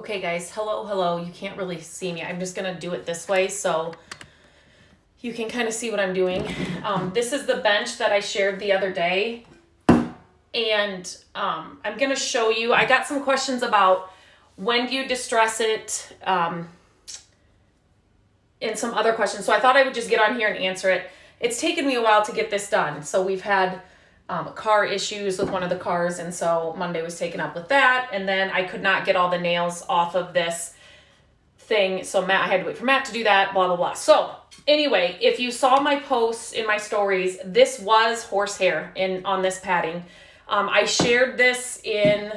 Okay guys, hello. You can't really see me. I'm just gonna do it this way so you can kind of see what I'm doing. This is the bench that I shared the other day. And I'm gonna show you, I got some questions about when do you distress it, and some other questions. So I thought I would just get on here and answer it. It's taken me a while to get this done. So we've had car issues with one of the cars, and so Monday was taken up with that, and then I could not get all the nails off of this thing, so I had to wait for Matt to do that, blah blah blah. So anyway, if you saw my posts in my stories, this was horsehair on this padding. I shared this in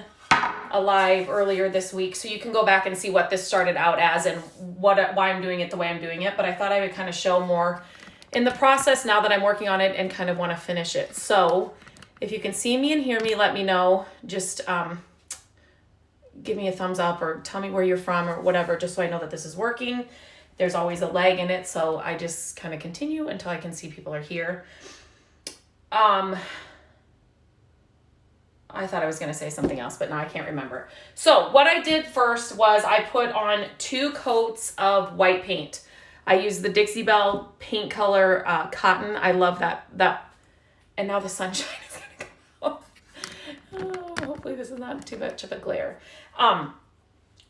a live earlier this week, so you can go back and see what this started out as and why I'm doing it the way I'm doing it, but I thought I would kind of show more in the process now that I'm working on it and kind of want to finish it. So if you can see me and hear me, let me know. Just give me a thumbs up or tell me where you're from or whatever, just so I know that this is working. There's always a lag in it, so I just kind of continue until I can see people are here. I thought I was going to say something else, but now I can't remember. So what I did first was I put on 2 coats of white paint. I used the Dixie Belle paint color cotton. I love that. And now the sunshine is going to come out. Oh, hopefully this is not too much of a glare.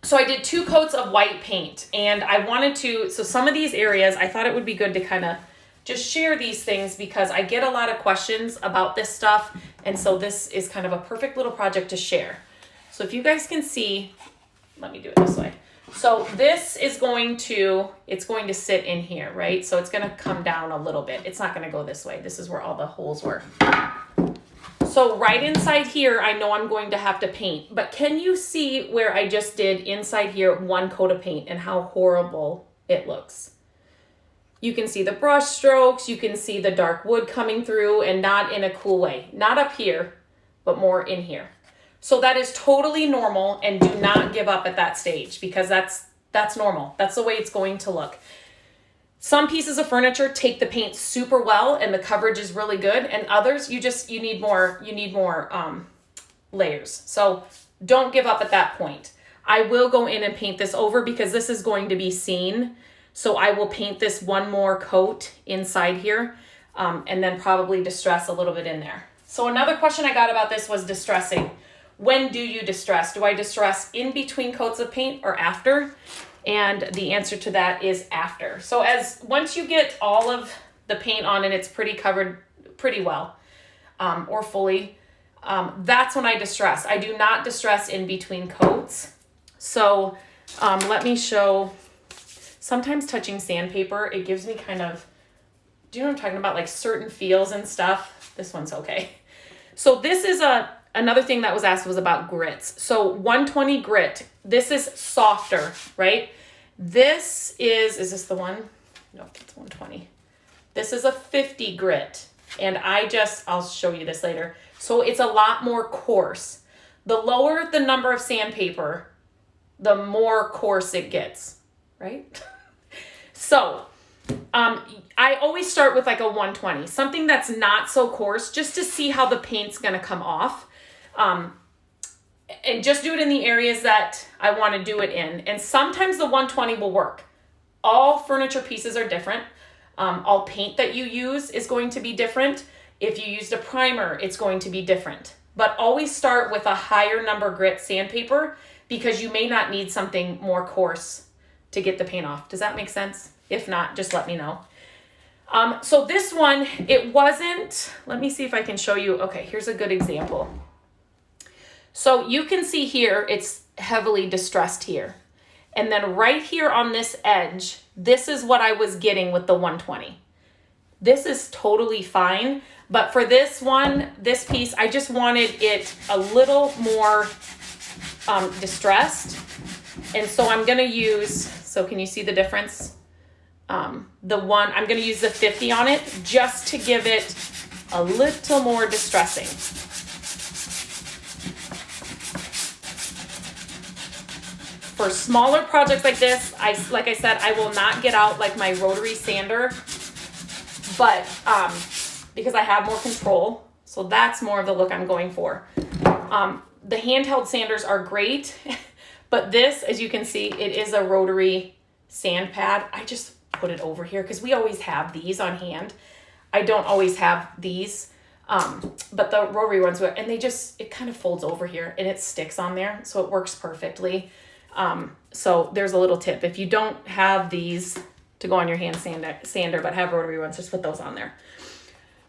So I did 2 coats of white paint, and I wanted to, so some of these areas, I thought it would be good to kind of just share these things because I get a lot of questions about this stuff, and so this is kind of a perfect little project to share. So if you guys can see, let me do it this way. So this is it's going to sit in here, right? So it's going to come down a little bit. It's not going to go this way. This is where all the holes were. So right inside here, I know I'm going to have to paint, but can you see where I just did inside here 1 coat of paint and how horrible it looks? You can see the brush strokes, you can see the dark wood coming through, and not in a cool way. Not up here, but more in here. So that is totally normal, and do not give up at that stage because that's normal. That's the way it's going to look. Some pieces of furniture take the paint super well and the coverage is really good, and others you need more layers. So don't give up at that point. I will go in and paint this over because this is going to be seen. So I will paint this 1 more coat inside here, and then probably distress a little bit in there. So another question I got about this was distressing. When do you distress? Do I distress in between coats of paint or after? And the answer to that is after. So once you get all of the paint on and it's pretty covered pretty well, or fully, that's when I distress. I do not distress in between coats. So let me show. Sometimes touching sandpaper, it gives me kind of, do you know what I'm talking about? Like certain feels and stuff. This one's okay. So this is another thing that was asked was about grits. So 120 grit, this is softer, right? This is this the one? No, it's 120. This is a 50 grit. And I'll show you this later. So it's a lot more coarse. The lower the number of sandpaper, the more coarse it gets, right? So I always start with like a 120, something that's not so coarse, just to see how the paint's going to come off. And just do it in the areas that I want to do it in. And sometimes the 120 will work. All furniture pieces are different. All paint that you use is going to be different. If you used a primer, it's going to be different. But always start with a higher number grit sandpaper because you may not need something more coarse to get the paint off. Does that make sense? If not, just let me know. So this one, it wasn't, let me see if I can show you. Okay, here's a good example. So you can see here, it's heavily distressed here. And then right here on this edge, this is what I was getting with the 120. This is totally fine. But for this one, this piece, I just wanted it a little more distressed. And so I'm going to use, so can you see the difference? I'm going to use the 50 on it just to give it a little more distressing. For smaller projects like this, like I said, I will not get out like my rotary sander, but because I have more control. So that's more of the look I'm going for. The handheld sanders are great, But this, as you can see, it is a rotary sand pad. I just put it over here because we always have these on hand. I don't always have these, but the rotary ones, and it kind of folds over here and it sticks on there. So it works perfectly. So there's a little tip. If you don't have these to go on your hand sander, but have rotary ones, just put those on there.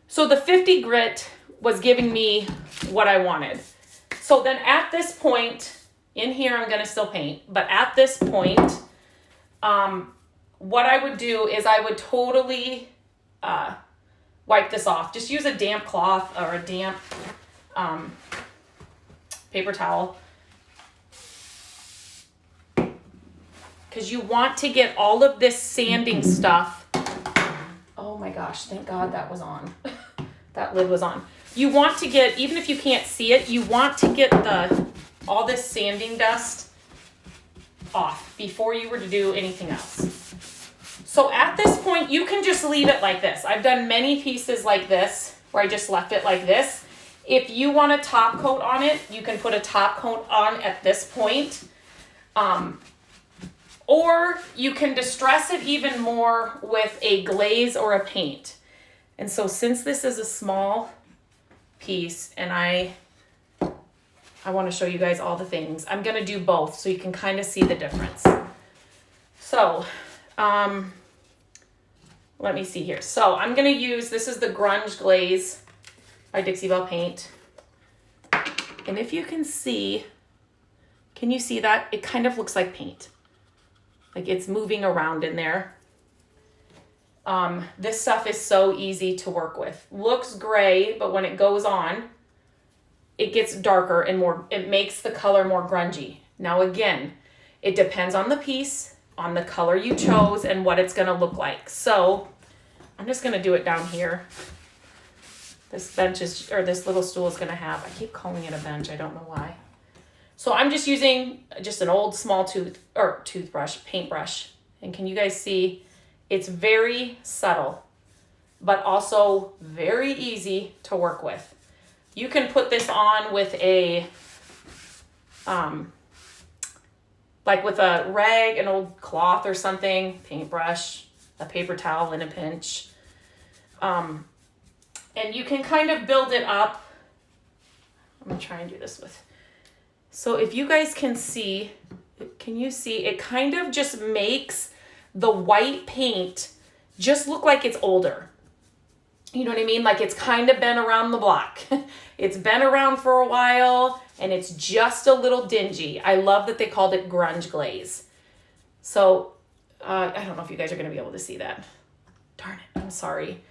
So the 50 grit was giving me what I wanted. So then at this point, in here I'm gonna still paint, but at this point, what I would do is I would totally wipe this off. Just use a damp cloth or a damp paper towel. Because you want to get all of this sanding stuff. Oh my gosh, thank God that was on. That lid was on. You want to get, even if you can't see it, you want to get all this sanding dust off before you were to do anything else. So at this point, you can just leave it like this. I've done many pieces like this where I just left it like this. If you want a top coat on it, you can put a top coat on at this point. Or you can distress it even more with a glaze or a paint. And so since this is a small piece and I want to show you guys all the things, I'm going to do both so you can kind of see the difference. So, let me see here. So I'm going to use, this is the Grunge Glaze by Dixie Paint. And if you can see, can you see that? It kind of looks like paint. Like it's moving around in there. This stuff is so easy to work with. Looks gray, but when it goes on, it gets darker and more, it makes the color more grungy. Now again, it depends on the piece, on the color you chose, and what it's gonna look like. So I'm just gonna do it down here. This bench is, or this little stool is gonna have, I keep calling it a bench, I don't know why. So I'm just using just an old small paintbrush. And can you guys see? It's very subtle, but also very easy to work with. You can put this on with a, like with a rag, an old cloth or something, paintbrush, a paper towel in a pinch. And you can kind of build it up. I'm gonna try and do this with. So if you guys can see, can you see, it kind of just makes the white paint just look like it's older. You know what I mean? Like it's kind of been around the block. It's been around for a while and it's just a little dingy. I love that they called it Grunge Glaze. So I don't know if you guys are going to be able to see that. Darn it, I'm sorry.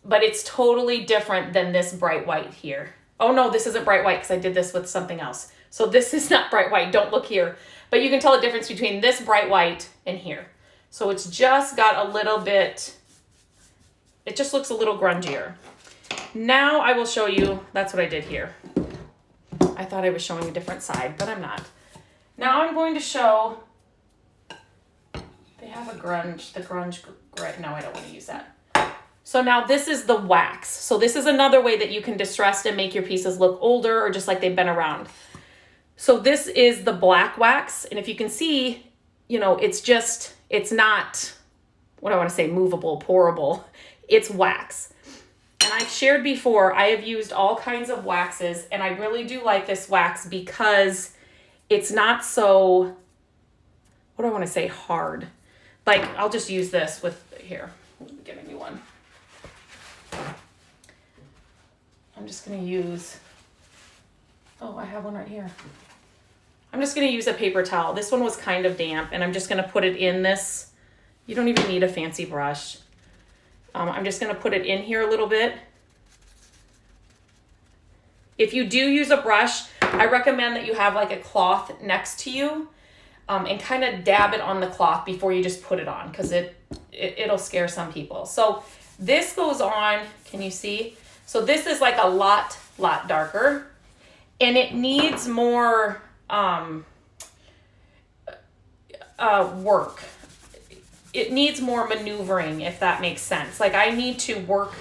But it's totally different than this bright white here. Oh no, this isn't bright white because I did this with something else. So this is not bright white, don't look here. But you can tell the difference between this bright white and here. So it's just got a little bit, it just looks a little grungier. Now I will show you, that's what I did here. I thought I was showing a different side, but I'm not. Now I'm going to show, they have a grunge, the grunge grit. No, I don't want to use that. So now this is the wax. So this is another way that you can distress and make your pieces look older or just like they've been around. So this is the black wax. And if you can see, you know, it's just, it's not, what do I want to say, movable, pourable. It's wax. And I've shared before, I have used all kinds of waxes and I really do like this wax because it's not so, what do I want to say, hard. Like, I'll just use this with, here, let me get a new one. I'm just going to use, oh, I have one right here. I'm just going to use a paper towel. This one was kind of damp and I'm just going to put it in this. You don't even need a fancy brush. I'm just going to put it in here a little bit. If you do use a brush, I recommend that you have like a cloth next to you and kind of dab it on the cloth before you just put it on because it'll scare some people. So this goes on, can you see? So this is like a lot darker and it needs more work. It needs more maneuvering, if that makes sense. Like I need to work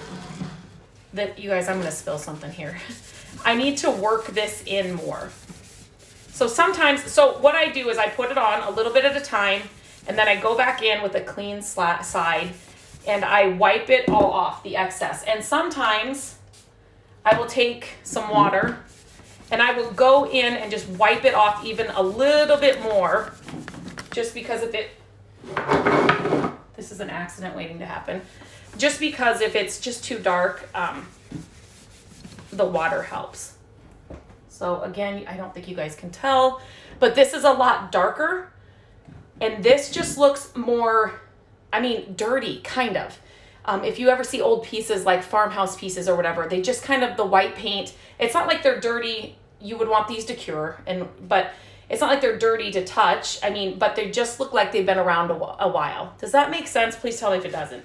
that, you guys, I'm going to spill something here. I need to work this in more. So sometimes, so what I do is I put it on a little bit at a time, and then I go back in with a clean side, and I wipe it all off, the excess. And sometimes I will take some water, and I will go in and just wipe it off even a little bit more, just because if it, this is an accident waiting to happen, just because if it's just too dark, the water helps. So again, I don't think you guys can tell, but this is a lot darker, and this just looks more, I mean, dirty, kind of. If you ever see old pieces like farmhouse pieces or whatever, they just kind of, the white paint, it's not like they're dirty. You would want these to cure, but it's not like they're dirty to touch. I mean, but they just look like they've been around a while. Does that make sense? Please tell me if it doesn't.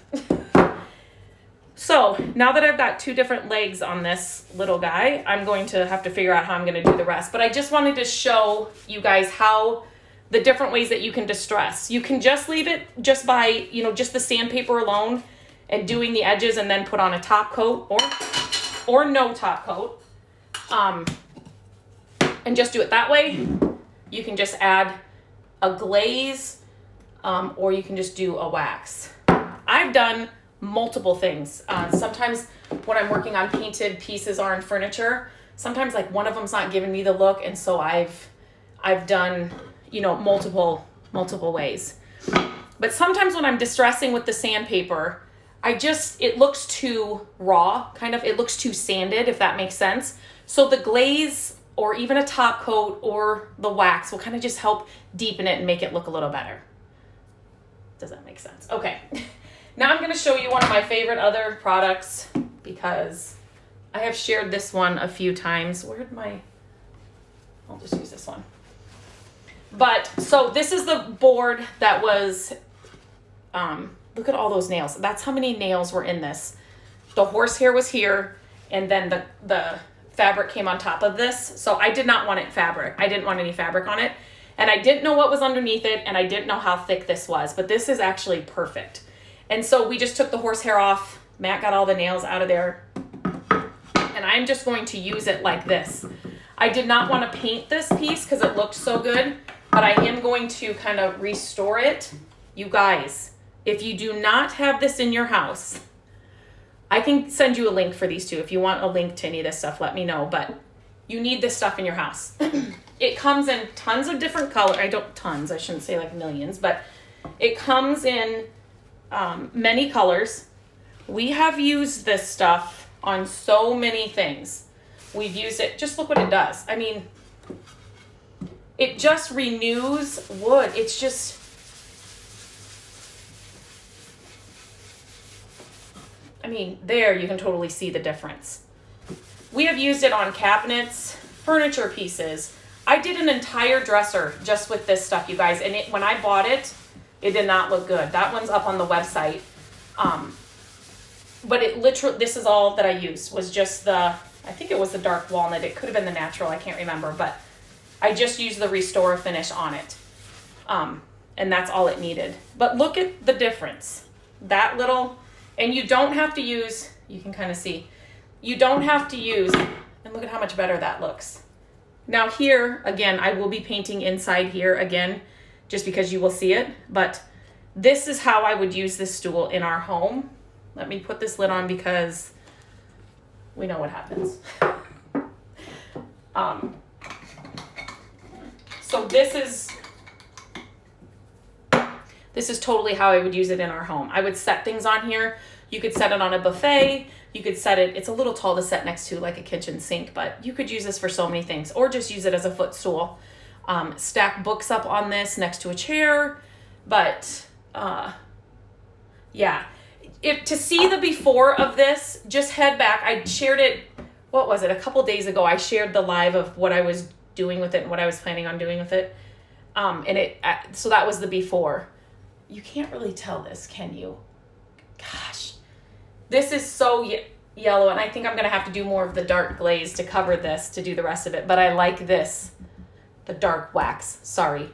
So now that I've got two different legs on this little guy, I'm going to have to figure out how I'm going to do the rest. But I just wanted to show you guys how the different ways that you can distress. You can just leave it just by, just the sandpaper alone and doing the edges, and then put on a top coat or no top coat. And just do it that way. You can just add a glaze, or you can just do a wax. I've done multiple things. Sometimes when I'm working on painted pieces or on furniture, sometimes like one of them's not giving me the look, and so I've done, multiple ways. But sometimes when I'm distressing with the sandpaper, it looks too raw, kind of. It looks too sanded, if that makes sense. So the glaze or even a top coat or the wax will kind of just help deepen it and make it look a little better. Does that make sense? Okay. Now I'm going to show you one of my favorite other products, because I have shared this one a few times. I'll just use this one. But, so this is the board that was, look at all those nails. That's how many nails were in this. The horsehair was here, and then the fabric came on top of this. So I did not want fabric. I didn't want any fabric on it. And I didn't know what was underneath it, and I didn't know how thick this was, but this is actually perfect. And so we just took the horsehair off. Matt got all the nails out of there. And I'm just going to use it like this. I did not want to paint this piece because it looked so good, but I am going to kind of restore it. You guys, if you do not have this in your house, I can send you a link for these two. If you want a link to any of this stuff, let me know. But you need this stuff in your house. It comes in tons of different colors. I shouldn't say like millions, but it comes in many colors. We have used this stuff on so many things. We've used it, just look what it does. I mean, it just renews wood. It's just, I mean, there you can totally see the difference. We have used it on cabinets, furniture pieces. I did an entire dresser just with this stuff, you guys, and when I bought it, it did not look good. That one's up on the website. But it literally, this is all that I used, was just I think it was the dark walnut. It could have been the natural, I can't remember, but I just used the Restore finish on it. And that's all it needed. But look at the difference. That little, and you don't have to use, you can kind of see, you don't have to use, and look at how much better that looks. Now here, again, I will be painting inside here again, just because you will see it, but this is how I would use this stool in our home. Let me put this lid on because we know what happens. So this is totally how I would use it in our home. I would set things on here. You could set it on a buffet. You could set it, it's a little tall to set next to like a kitchen sink, but you could use this for so many things, or just use it as a footstool. Stack books up on this next to a chair. But yeah, to see the before of this, just head back. I shared it, what was it, a couple days ago. I shared the live of what I was doing with it and what I was planning on doing with it. So that was the before. You can't really tell this, can you? Gosh, this is so yellow, and I think I'm gonna have to do more of the dark glaze to cover this to do the rest of it. But I like this, the dark wax, sorry.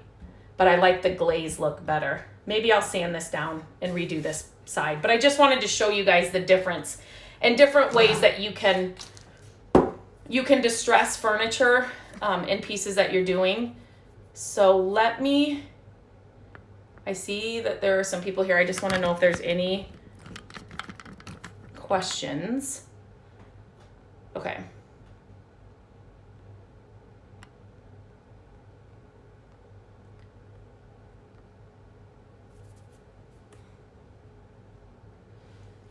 But I like the glaze look better. Maybe I'll sand this down and redo this side. But I just wanted to show you guys the difference and different ways that you can you can distress furniture in pieces that you're doing. So I see that there are some people here. I just want to know if there's any questions. Okay.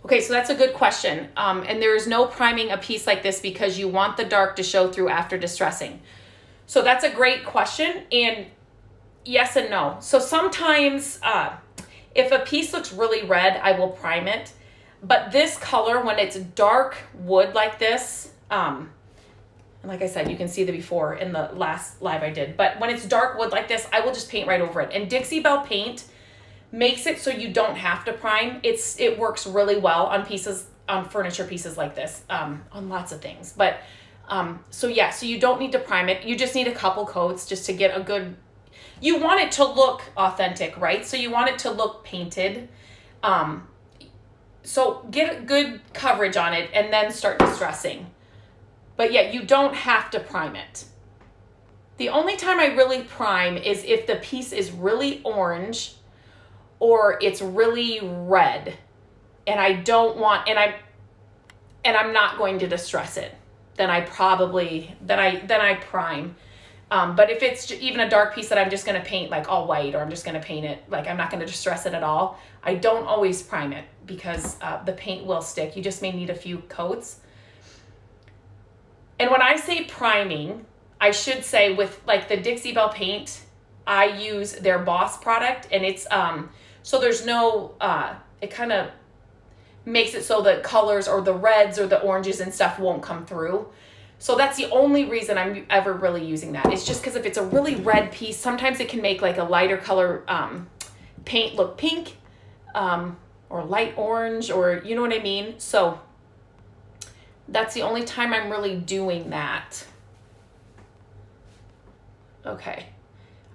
Okay, so that's a good question. And there is no priming a piece like this because you want the dark to show through after distressing. So that's a great question, and yes and no. So sometimes if a piece looks really red, I will prime it. But this color, when it's dark wood like this, and like I said, you can see the before in the last live I did, but when it's dark wood like this, I will just paint right over it. And Dixie Belle paint makes it so you don't have to prime. It works really well on furniture pieces like this, on lots of things. But so you don't need to prime it. You just need a couple coats just to get a good, you want it to look authentic, right? So you want it to look painted. So get a good coverage on it and then start distressing. But yeah, you don't have to prime it. The only time I really prime is if the piece is really orange or it's really red and I don't want, and I'm not going to distress it. Then I prime. But if it's even a dark piece that I'm just going to paint like all white, or I'm just going to paint it, like I'm not going to distress it at all, I don't always prime it because the paint will stick. You just may need a few coats. And when I say priming, I should say with like the Dixie Belle paint, I use their Boss product, and it's, so there's no, it kind of makes it so the colors or the reds or the oranges and stuff won't come through. So that's the only reason I'm ever really using that. It's just because if it's a really red piece, sometimes it can make like a lighter color paint look pink or light orange, or you know what I mean? So that's the only time I'm really doing that. Okay,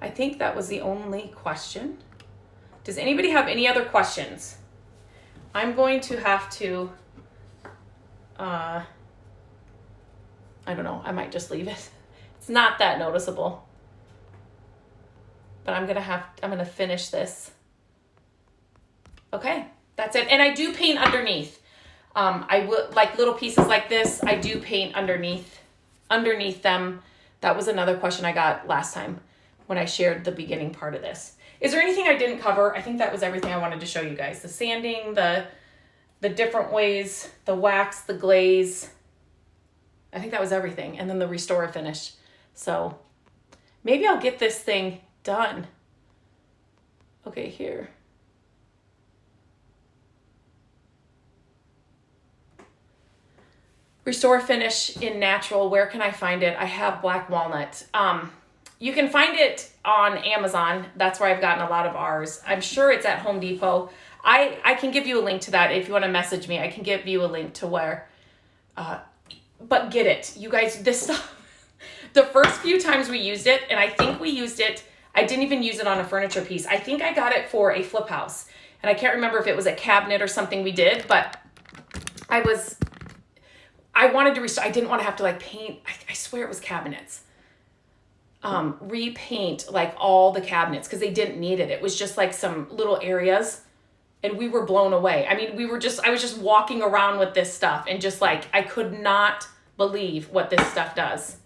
I think that was the only question. Does anybody have any other questions? I'm going to have to, I don't know, I might just leave it. It's not that noticeable. But I'm going to finish this. Okay, that's it. And I do paint underneath. I will, like little pieces like this, I do paint underneath them. That was another question I got last time when I shared the beginning part of this. Is there anything I didn't cover? I think that was everything I wanted to show you guys. The sanding, the different ways, the wax, the glaze. I think that was everything. And then the restore finish. So maybe I'll get this thing done. Okay, here. Restore finish in natural. Where can I find it? I have black walnut. You can find it on Amazon. That's where I've gotten a lot of ours. I'm sure it's at Home Depot. I can give you a link to that if you want to message me. I can give you a link to where, but get it. You guys, this stuff, the first few times we used it, and I think we used it, I didn't even use it on a furniture piece. I think I got it for a flip house. And I can't remember if it was a cabinet or something we did, but I wanted to restore. I didn't want to have to like paint. I swear it was cabinets. Repaint like all the cabinets because they didn't need it. It was just like some little areas, and we were blown away. I mean, I was just walking around with this stuff and just like, I could not believe what this stuff does.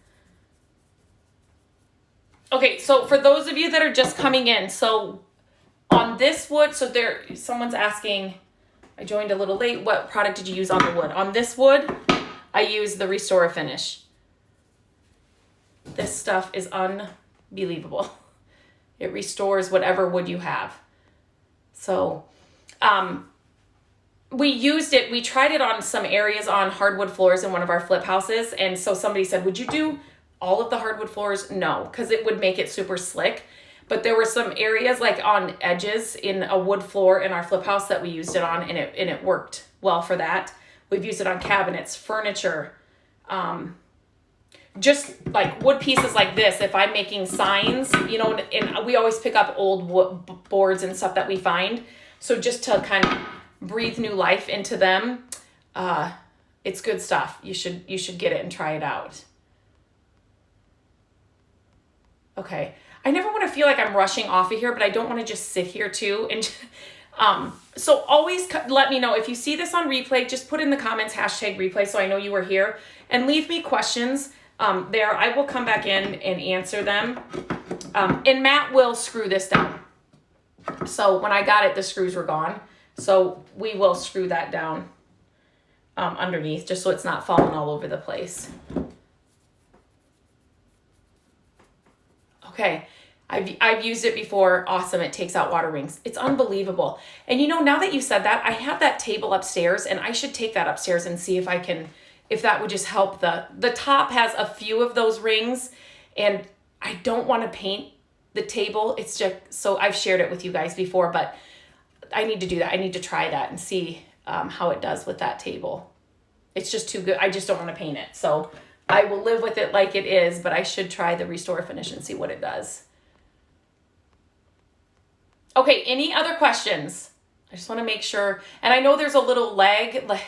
Okay, so for those of you that are just coming in, so on this wood, so someone's asking, I joined a little late, what product did you use on the wood? On this wood, I use the Restore Finish. This stuff is unbelievable. It restores whatever wood you have. So we used it, we tried it on some areas on hardwood floors in one of our flip houses. And so somebody said, would you do all of the hardwood floors? No, because it would make it super slick. But there were some areas like on edges in a wood floor in our flip house that we used it on, and it worked well for that. We've used it on cabinets, furniture, just like wood pieces like this. If I'm making signs, you know, and we always pick up old wood boards and stuff that we find. So just to kind of breathe new life into them, It's good stuff. You should get it and try it out. Okay. I never want to feel like I'm rushing off of here, but I don't want to just sit here too. And so always let me know if you see this on replay, just put in the comments #replay so I know you were here, and leave me questions there. I will come back in and answer them. And Matt will screw this down. So when I got it, the screws were gone. So we will screw that down underneath just so it's not falling all over the place. Okay. I've used it before. Awesome. It takes out water rings. It's unbelievable. And you know, now that you said that, I have that table upstairs and I should take that upstairs and see if I can, if that would just help. The top has a few of those rings and I don't want to paint the table. It's just, so I've shared it with you guys before, but I need to do that. I need to try that and see how it does with that table. It's just too good. I just don't want to paint it. So I will live with it like it is, but I should try the Restore Finish and see what it does. Okay, any other questions? I just want to make sure, and I know there's a little lag, like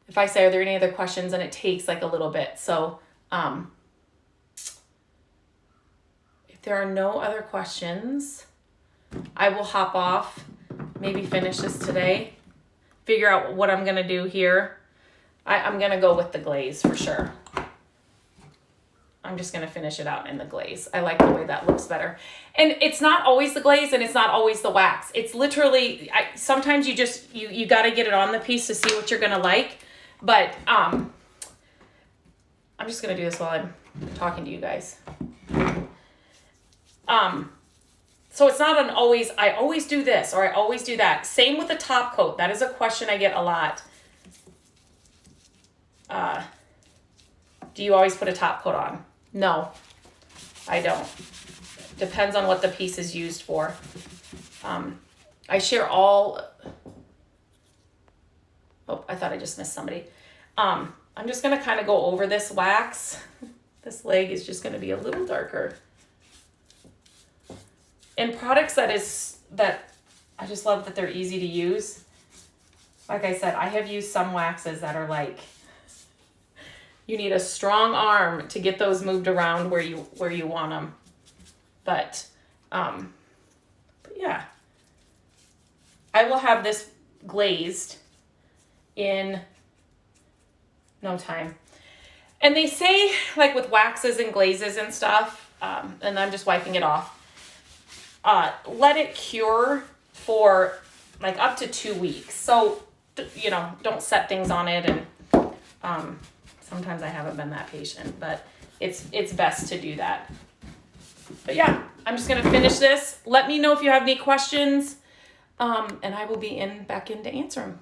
if I say, are there any other questions, and it takes like a little bit. So if there are no other questions, I will hop off, maybe finish this today, figure out what I'm going to do here. I'm going to go with the glaze for sure. I'm just going to finish it out in the glaze. I like the way that looks better. And it's not always the glaze and it's not always the wax. It's literally, sometimes you got to get it on the piece to see what you're going to like. But I'm just going to do this while I'm talking to you guys. So it's not an always, I always do this or I always do that. Same with the top coat. That is a question I get a lot. Do you always put a top coat on? No, I don't. Depends on what the piece is used for. I share all, oh, I thought I just missed somebody. I'm just gonna kind of go over this wax. This leg is just gonna be a little darker. And products that I just love that they're easy to use. Like I said, I have used some waxes that are like, you need a strong arm to get those moved around where you want them. But yeah, I will have this glazed in no time. And they say, like with waxes and glazes and stuff, and I'm just wiping it off, let it cure for like up to 2 weeks. So, you know, don't set things on it. And sometimes I haven't been that patient, but it's best to do that. But yeah, I'm just going to finish this. Let me know if you have any questions, and I will be back in to answer them.